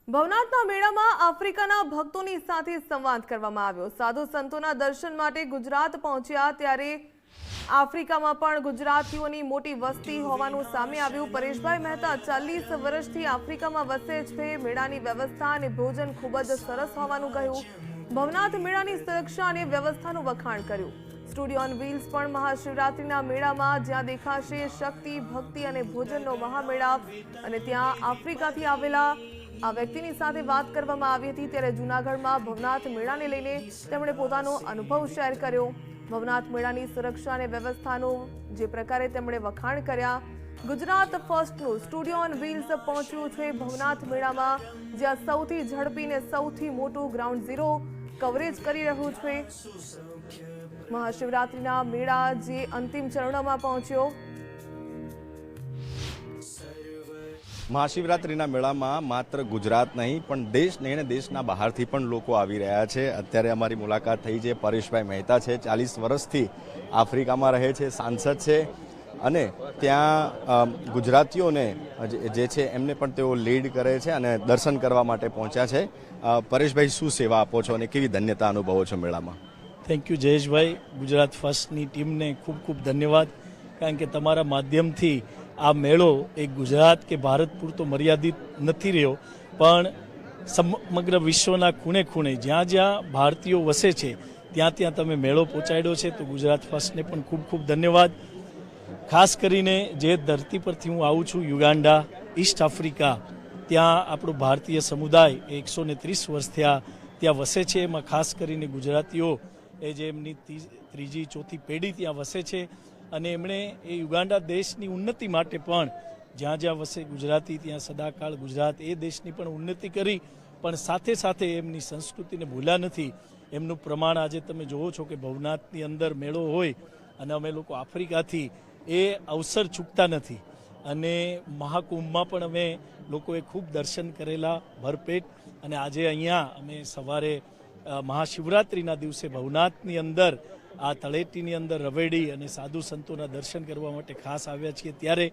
ભવનાથના મેળામાં આફ્રિકાના ભક્તોની સાથે સંવાદ કરવામાં આવ્યો। સાધુ સંતોના દર્શન માટે ગુજરાત પહોંચ્યા ત્યારે આફ્રિકામાં પણ ગુજરાતીઓની મોટી વસ્તી હોવાનું સામે આવ્યું। પરેશભાઈ મહેતા 40 વર્ષથી આફ્રિકામાં વસે છે। મેળાની વ્યવસ્થા અને ભોજન ખૂબ જ સરસ હોવાનું કહ્યું। ભવનાથ મેળાની સુરક્ષા અને વ્યવસ્થાનું વખાણ કર્યું। સ્ટુડિયો ઓન વ્હીલ્સ પણ મહાશિવરાત્રીના મેળામાં જ્યાં દેખાશે શક્તિ, ભક્તિ અને ભોજનનો મહામેળાપ અને ત્યાં આફ્રિકાથી આવેલા આ વ્યક્તિની સાથે વાત કરવામાં આવી હતી ત્યારે જૂનાગઢમાં ભવનાથ મેળાને લઈને તેમણે પોતાનો અનુભવ શેર કર્યો। ભવનાથ મેળાની સુરક્ષા અને વ્યવસ્થાનું જે પ્રકારે તેમણે વખાણ કર્યા। ગુજરાત ફર્સ્ટનું સ્ટુડિયો ઓન વ્હીલ્સ પહોંચ્યું છે ભવનાથ મેળામાં, જ્યાં સૌથી ઝડપી અને સૌથી મોટું ગ્રાઉન્ડ ઝીરો કવરેજ કરી રહ્યું છે। મહાશિવરાત્રીના મેળા જે અંતિમ ચરણોમાં પહોંચ્યો। મહાશિવરાત્રિના મેળામાં માત્ર ગુજરાત નહીં પણ દેશ અને દેશના બહારથી પણ લોકો આવી રહ્યા છે। અત્યારે અમારી મુલાકાત થઈ છે પરેશભાઈ મહેતા છે, 40 વર્ષથી આફ્રિકામાં રહે છે, સાંસદ છે અને ત્યાં ગુજરાતીઓને જે છે એમને પણ તેઓ લીડ કરે છે અને દર્શન કરવા માટે પહોંચ્યા છે। પરેશભાઈ, શું સેવા આપો છો અને કેવી ધન્યતા અનુભવો છો મેળામાં? થેન્ક યુ જયેશભાઈ। ગુજરાત ફર્સ્ટની ટીમને ખૂબ ખૂબ ધન્યવાદ, કારણ કે તમારા માધ્યમથી આ મેળો એ ગુજરાત કે ભારત પૂરતો મર્યાદિત નથી રહ્યો, પણ સમગ્ર વિશ્વના ખૂણે ખૂણે જ્યાં જ્યાં ભારતીયો વસે છે ત્યાં ત્યાં તમે મેળો પહોંચાડ્યો છે, તો ગુજરાત ફર્સ્ટને પણ ખૂબ ખૂબ ધન્યવાદ। ખાસ કરીને જે ધરતી પરથી હું આવું છું, યુગાન્ડા, ઈસ્ટ આફ્રિકા, ત્યાં આપણો ભારતીય સમુદાય 130 વર્ષ થયા ત્યાં વસે છે। એમાં ખાસ કરીને ગુજરાતીઓ એ જે એમની ત્રીજી ચોથી પેઢી ત્યાં વસે છે અને એમણે એ યુગાન્ડા દેશની ઉન્નતિ માટે પણ જ્યાં જ્યાં વસે ગુજરાતી ત્યાં સદાકાળ ગુજરાત એ દેશની પણ ઉન્નતિ કરી, પણ સાથે સાથે એમની સંસ્કૃતિને ભૂલ્યા નથી। એમનું પ્રમાણ આજે તમે જોવો છો કે ભવનાથની અંદર મેળો હોય અને અમે લોકો આફ્રિકાથી એ અવસર ચૂકતા નથી અને મહાકુંભમાં પણ અમે લોકોએ ખૂબ દર્શન કરેલા ભરપેટ। અને આજે અહીંયા અમે સવારે મહાશિવરાત્રિના દિવસે ભવનાથની અંદર આ તળેટીની અંદર રવેડી અને સાધુ સંતોના દર્શન કરવા માટે ખાસ આવ્યા છીએ। ત્યારે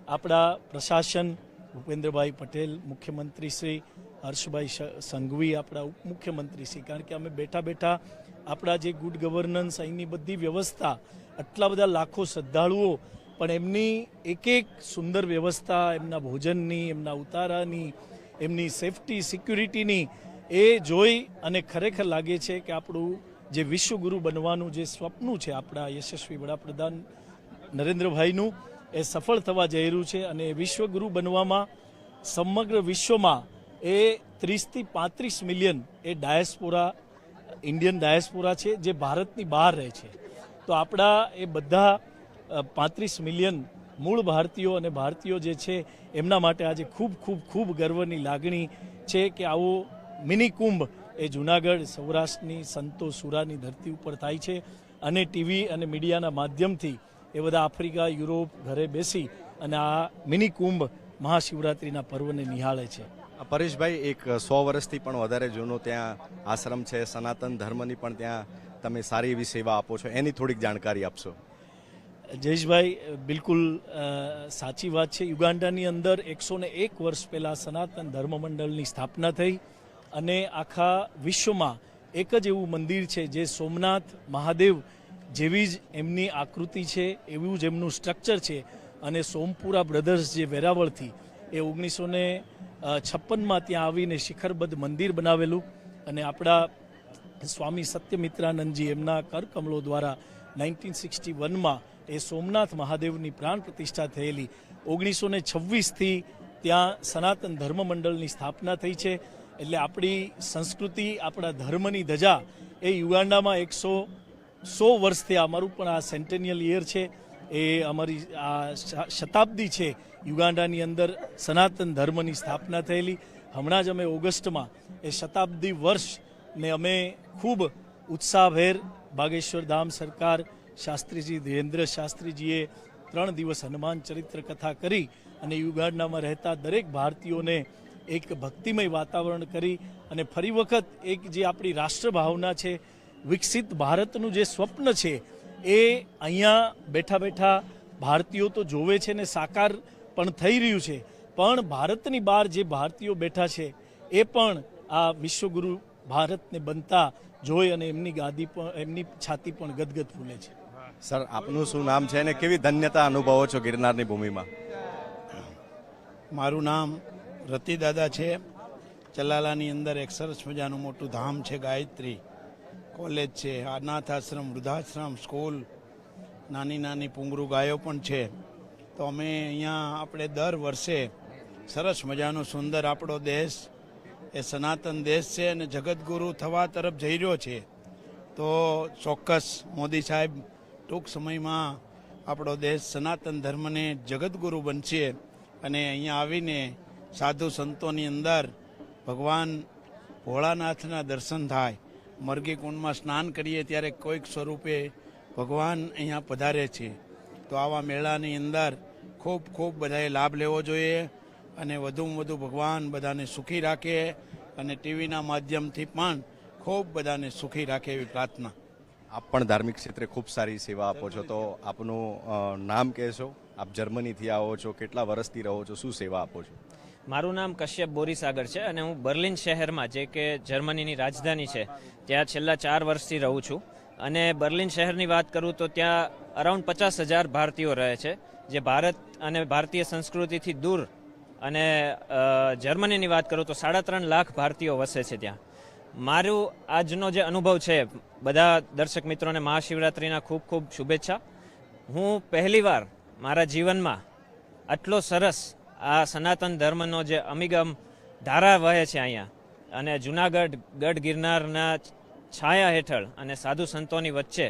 આપણા પ્રશાસન ભૂપેન્દ્રભાઈ પટેલ, મુખ્યમંત્રી શ્રી હર્ષભાઈ સંઘવી, આપણા ઉપમુખ્યમંત્રી શ્રી, કારણ કે અમે બેઠા બેઠા આપણા જે ગુડ ગવર્નન્સ અહીંની બધી વ્યવસ્થા, આટલા બધા લાખો શ્રદ્ધાળુઓ પણ એમની એક એક સુંદર વ્યવસ્થા, એમના ભોજનની, એમના ઉતારાની, એમની સેફટી સિક્યુરિટીની એ જોઈ અને ખરેખર લાગે છે કે આપણું જે વિશ્વગુરુ બનવાનું જે સ્વપ્ન છે આપણા યશસ્વી વડાપ્રધાન નરેન્દ્રભાઈનું, એ સફળ થવા જઈ રહ્યું છે। અને વિશ્વગુરુ બનવામાં સમગ્ર વિશ્વમાં એ 30 થી 35 મિલિયન એ ડાયસ્પોરા, ઇન્ડિયન ડાયસ્પોરા છે જે ભારતની બહાર રહે છે। તો આપણા એ બધા 35 મિલિયન મૂળ ભારતીયો અને ભારતીયો જે છે એમના માટે આજે ખૂબ ખૂબ ખૂબ ગર્વની લાગણી છે કે આવો મિની કુંભ એ જૂનાગઢ, સૌરાષ્ટ્રની સંતો સુરાની ધરતી ઉપર થાય છે અને ટીવી અને મીડિયાના માધ્યમથી એ બધા આફ્રિકા, યુરોપ ઘરે બેસી અને આ મિની કુંભ મહાશિવરાત્રિના પર્વને નિહાળે છે। પરેશભાઈ, એક 100 વર્ષથી પણ વધારે જૂનો ત્યાં આશ્રમ છે, સનાતન ધર્મની પણ ત્યાં તમે સારી એવી સેવા આપો છો, એની થોડીક જાણકારી આપશો? જયેશભાઈ, બિલકુલ સાચી વાત છે। યુગાન્ડાની અંદર 101 વર્ષ પહેલાં સનાતન ધર્મ મંડળની સ્થાપના થઈ અને આખા વિશ્વમાં એક જ એવું મંદિર છે જે સોમનાથ મહાદેવ જેવી જ એમની આકૃતિ છે, એવું જ એમનું સ્ટ્રક્ચર છે। અને સોમપુરા બ્રધર્સ જે વેરાવળથી એ 1956માં ત્યાં આવીને શિખરબદ્ધ મંદિર બનાવેલું અને આપણા સ્વામી સત્યમિત્રાનંદજી એમના કરકમલો દ્વારા 1961માં એ સોમનાથ મહાદેવની પ્રાણ પ્રતિષ્ઠા થયેલી। 1926થી ત્યાં સનાતન ધર્મ મંડળની સ્થાપના થઈ છે। એટલે આપણી સંસ્કૃતિ, આપણા ધર્મની ધજા એ યુગાન્ડામાં 100 વર્ષથી, અમારું પણ આ સેન્ટેનિયલ યર છે, એ અમારી આ શતાબ્દી છે યુગાન્ડાની અંદર સનાતન ધર્મની સ્થાપના થયેલી। હમણાં જ અમે ઓગસ્ટમાં એ શતાબ્દી વર્ષને અમે ખૂબ ઉત્સાહભેર બાગેશ્વર ધામ સરકાર શાસ્ત્રીજી ધીરેન્દ્ર શાસ્ત્રીજીએ 3 દિવસ હનુમાન ચરિત્ર કથા કરી અને યુગાન્ડામાં રહેતા દરેક ભારતીયોને એક ભક્તિમય વાતાવરણ કરી અને ફરી વખત એક જે આપણી રાષ્ટ્રભાવના છે, વિકસિત ભારતનું જે સ્વપ્ન છે એ અહીંયા બેઠા બેઠા ભારતીયો તો જોવે છે ને સાકાર પણ થઈ રહ્યું છે, પણ ભારતની બહાર જે ભારતીયો બેઠા છે એ પણ આ વિશ્વગુરુ ભારતને બનતા જોઈ અને એમની ગાદી પણ એમની છાતી પણ ગદગદ ફૂલે છે. સર, આપનું શું નામ છે અને કેવી ધન્યતા અનુભવો છો ગિરનારની ભૂમિમાં? મારું નામ રતિદાદા છે. ચલાલાની અંદર એક સરસ મજાનું મોટું ધામ છે, ગાયત્રી કોલેજ છે, અનાથ આશ્રમ, વૃદ્ધાશ્રમ, સ્કૂલ, નાની નાની પૂંગરું ગાયો પણ છે. તો અમે અહીંયા આપણે દર વર્ષે સરસ મજાનો સુંદર આપણો દેશ એ સનાતન દેશ છે અને જગતગુરુ થવા તરફ જઈ રહ્યો છે. તો ચોક્કસ મોદી સાહેબ ટૂંક સમયમાં આપણો દેશ સનાતન ધર્મને જગતગુરુ બનશે અને અહીંયા આવીને સાધુ સંતોની અંદર ભગવાન ભોળાનાથના દર્શન થાય. મરઘી કુંડમાં સ્નાન કરીએ ત્યારે કોઈક સ્વરૂપે ભગવાન અહીંયા પધારે છે. તો આવા મેળાની અંદર ખૂબ ખૂબ બધાએ લાભ લેવો જોઈએ અને વધુમાં વધુ ભગવાન બધાને સુખી રાખે અને ટીવીના માધ્યમથી પણ ખૂબ બધાને સુખી રાખે એવી પ્રાર્થના. આપ પણ ધાર્મિક ક્ષેત્રે ખૂબ સારી સેવા આપો છો, તો આપનું નામ કહેશો? આપ જર્મનીથી આવો છો, કેટલા વર્ષથી રહો છો, શું સેવા આપો છો? મારું નામ કશ્યપ બોરીસાગર છે અને હું બર્લિન શહેરમાં, જે કે જર્મનીની રાજધાની છે, ત્યાં છેલ્લા 4 વર્ષથી રહું છું. અને બર્લિન શહેરની વાત કરું તો ત્યાં અરાઉન્ડ 50,000 ભારતીયો રહે છે, જે ભારત અને ભારતીય સંસ્કૃતિથી દૂર. અને જર્મનીની વાત કરું તો 3.5 લાખ ભારતીયો વસે છે ત્યાં. મારું આજનો જે અનુભવ છે, બધા દર્શક મિત્રોને મહાશિવરાત્રિના ખૂબ ખૂબ શુભેચ્છા. હું પહેલીવાર મારા જીવનમાં આટલો સરસ આ સનાતન ધર્મનો જે અમિગમ ધારા વહે છે અહીંયા, અને જુનાગઢ ગઢ ગિરનારના છાયા હેઠળ અને સાધુ સંતોની વચ્ચે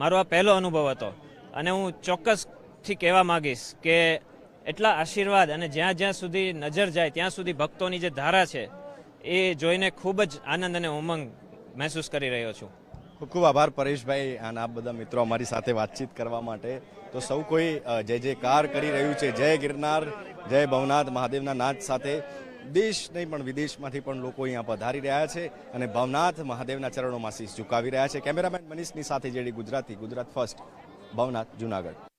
મારો આ પહેલો અનુભવ હતો. અને હું ચોક્કસથી કહેવા માગીશ કે એટલા આશીર્વાદ અને જ્યાં જ્યાં સુધી નજર જાય ત્યાં સુધી ભક્તોની જે ધારા છે એ જોઈને ખૂબ જ આનંદ અને ઉમંગ મહેસૂસ કરી રહ્યો છું. ખૂબ ખૂબ આભાર પરેશભાઈ અને આપ બધા મિત્રો અમારી સાથે વાતચીત કરવા માટે. તો સૌ કોઈ જય જયકાર કરી રહ્યું છે. જય ગિરનાર, જય ભવનાથ મહાદેવના નાદ સાથે દેશ નહીં પણ વિદેશમાંથી પણ લોકો અહીંયા પધારી રહ્યા છે અને ભવનાથ મહાદેવના ચરણોમાં શીશ ઝુકાવી રહ્યા છે. કેમેરામેન મનીષની સાથે જેડી ગુજરાતી, ગુજરાત ફર્સ્ટ, ભવનાથ, જુનાગઢ.